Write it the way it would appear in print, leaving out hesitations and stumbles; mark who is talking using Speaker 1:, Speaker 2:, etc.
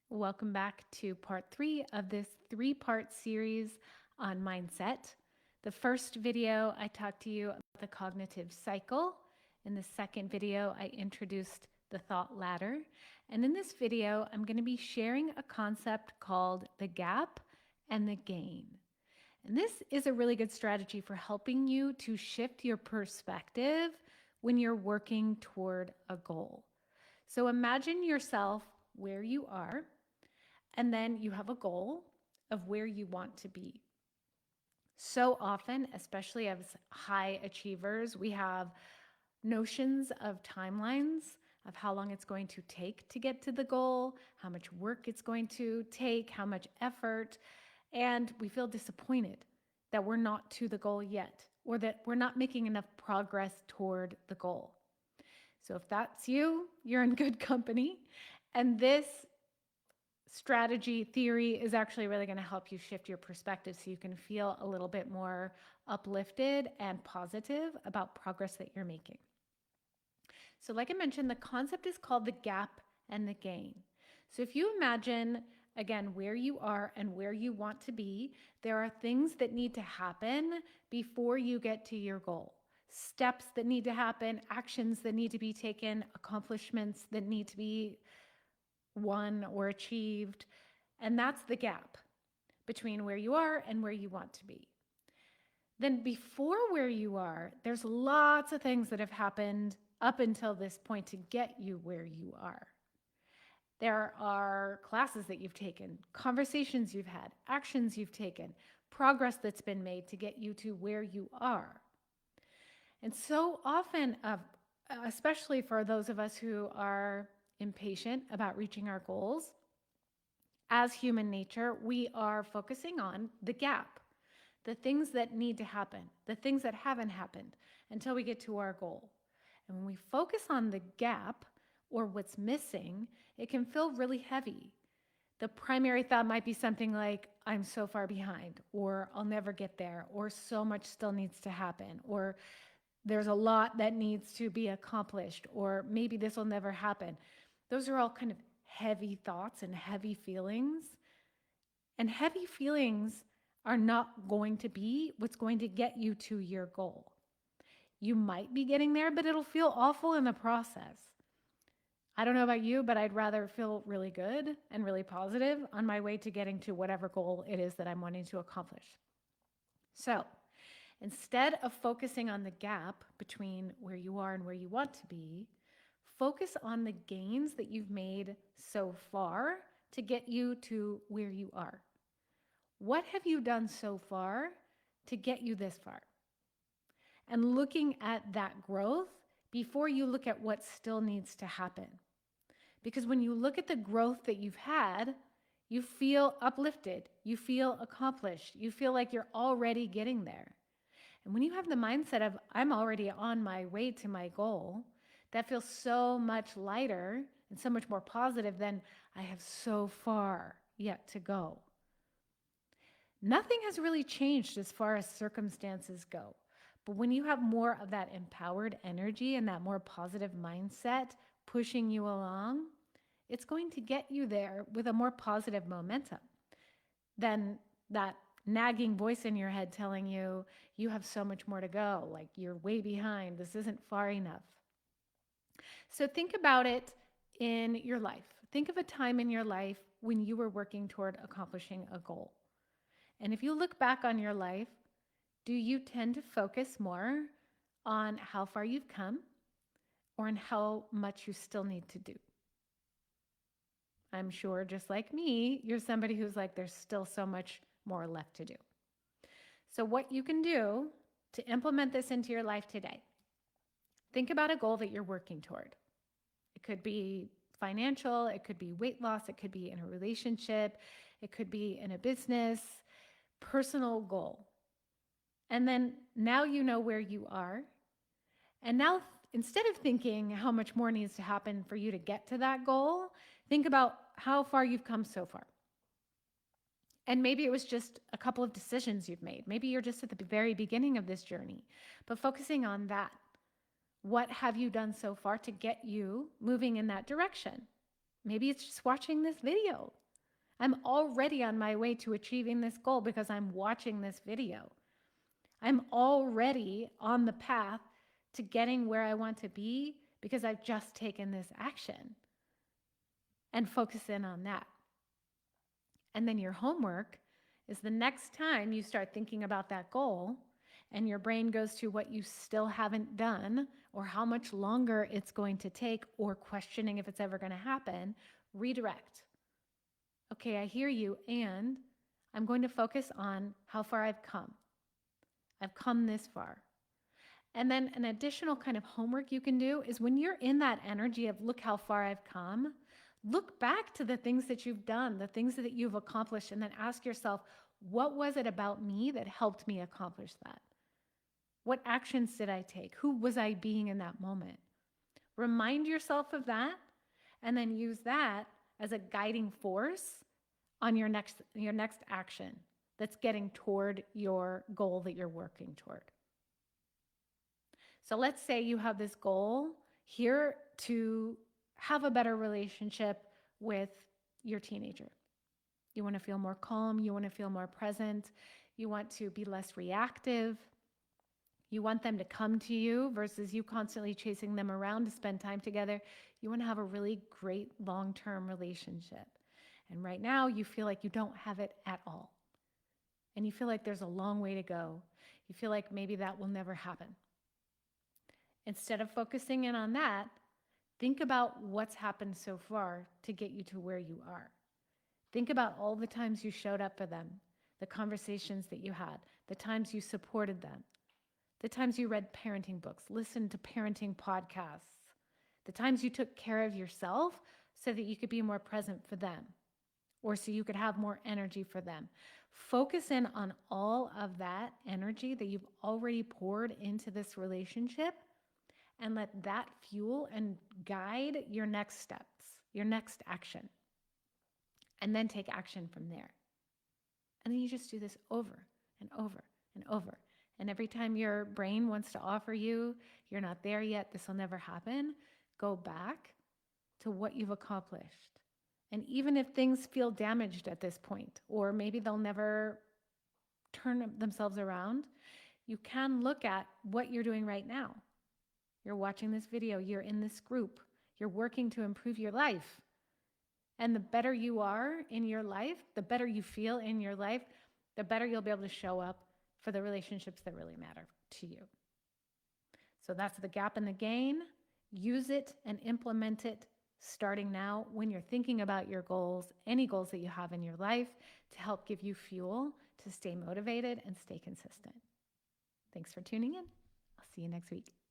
Speaker 1: Welcome back to part 3 of this 3-part series on mindset. The first video, I talked to you about the cognitive cycle. In the second video, I introduced the thought ladder. And in this video, I'm going to be sharing a concept called the gap and the gain. And this is a really good strategy for helping you to shift your perspective when you're working toward a goal. So imagine yourself where you are, and then you have a goal of where you want to be. So often, especially as high achievers, we have notions of timelines of how long it's going to take to get to the goal, how much work it's going to take, how much effort, and we feel disappointed that we're not to the goal yet, or that we're not making enough progress toward the goal. So if that's you, you're in good company. And this strategy theory is actually really going to help you shift your perspective so you can feel a little bit more uplifted and positive about progress that you're making. So like I mentioned, the concept is called the gap and the gain. So if you imagine, again, where you are and where you want to be, there are things that need to happen before you get to your goal. Steps that need to happen, actions that need to be taken, accomplishments that need to be won or achieved. And that's the gap between where you are and where you want to be. Then before where you are, there's lots of things that have happened up until this point to get you where you are. There are classes that you've taken, conversations you've had, actions you've taken, progress that's been made to get you to where you are. And so often, especially for those of us who are impatient about reaching our goals, as human nature, we are focusing on the gap, the things that need to happen, the things that haven't happened until we get to our goal. And when we focus on the gap or what's missing, it can feel really heavy. The primary thought might be something like, I'm so far behind, or I'll never get there, or so much still needs to happen, or there's a lot that needs to be accomplished, or maybe this will never happen. Those are all kind of heavy thoughts and heavy feelings. And heavy feelings are not going to be what's going to get you to your goal. You might be getting there, but it'll feel awful in the process. I don't know about you, but I'd rather feel really good and really positive on my way to getting to whatever goal it is that I'm wanting to accomplish. So instead of focusing on the gap between where you are and where you want to be, focus on the gains that you've made so far to get you to where you are. What have you done so far to get you this far? And looking at that growth before you look at what still needs to happen. Because when you look at the growth that you've had, you feel uplifted, you feel accomplished, you feel like you're already getting there. And when you have the mindset of, I'm already on my way to my goal, that feels so much lighter and so much more positive than I have so far yet to go. Nothing has really changed as far as circumstances go. But when you have more of that empowered energy and that more positive mindset pushing you along, it's going to get you there with a more positive momentum than that nagging voice in your head telling you, you have so much more to go, like you're way behind, this isn't far enough. So think about it in your life. Think of a time in your life when you were working toward accomplishing a goal. And if you look back on your life, do you tend to focus more on how far you've come or on how much you still need to do? I'm sure, just like me, you're somebody who's like, there's still so much more left to do. So what you can do to implement this into your life today, think about a goal that you're working toward. It could be financial, it could be weight loss, it could be in a relationship, it could be in a business, personal goal. And then now you know where you are. And now instead of thinking how much more needs to happen for you to get to that goal, think about how far you've come so far. And maybe it was just a couple of decisions you've made. Maybe you're just at the very beginning of this journey, but focusing on that. What have you done so far to get you moving in that direction? Maybe it's just watching this video. I'm already on my way to achieving this goal because I'm watching this video. I'm already on the path to getting where I want to be because I've just taken this action, and focus in on that. And then your homework is the next time you start thinking about that goal and your brain goes to what you still haven't done or how much longer it's going to take or questioning if it's ever going to happen, redirect. Okay, I hear you, and I'm going to focus on how far I've come. I've come this far. And then an additional kind of homework you can do is when you're in that energy of look how far I've come, look back to the things that you've done, the things that you've accomplished, and then ask yourself, what was it about me that helped me accomplish that? What actions did I take? Who was I being in that moment? Remind yourself of that, and then use that as a guiding force on your next action that's getting toward your goal that you're working toward. So let's say you have this goal here to have a better relationship with your teenager. You want to feel more calm. You want to feel more present. You want to be less reactive. You want them to come to you versus you constantly chasing them around to spend time together. You want to have a really great long-term relationship. And right now you feel like you don't have it at all. And you feel like there's a long way to go. You feel like maybe that will never happen. Instead of focusing in on that, think about what's happened so far to get you to where you are. Think about all the times you showed up for them, the conversations that you had, the times you supported them, the times you read parenting books, listened to parenting podcasts, the times you took care of yourself so that you could be more present for them or so you could have more energy for them. Focus in on all of that energy that you've already poured into this relationship and let that fuel and guide your next steps, your next action. And then take action from there. And then you just do this over and over and over. And every time your brain wants to offer you, you're not there yet, this will never happen, go back to what you've accomplished. And even if things feel damaged at this point, or maybe they'll never turn themselves around, you can look at what you're doing right now. You're watching this video, you're in this group, you're working to improve your life. And the better you are in your life, the better you feel in your life, the better you'll be able to show up for the relationships that really matter to you. So that's the gap and the gain. Use it and implement it starting now when you're thinking about your goals, any goals that you have in your life, to help give you fuel to stay motivated and stay consistent. Thanks for tuning in. I'll see you next week.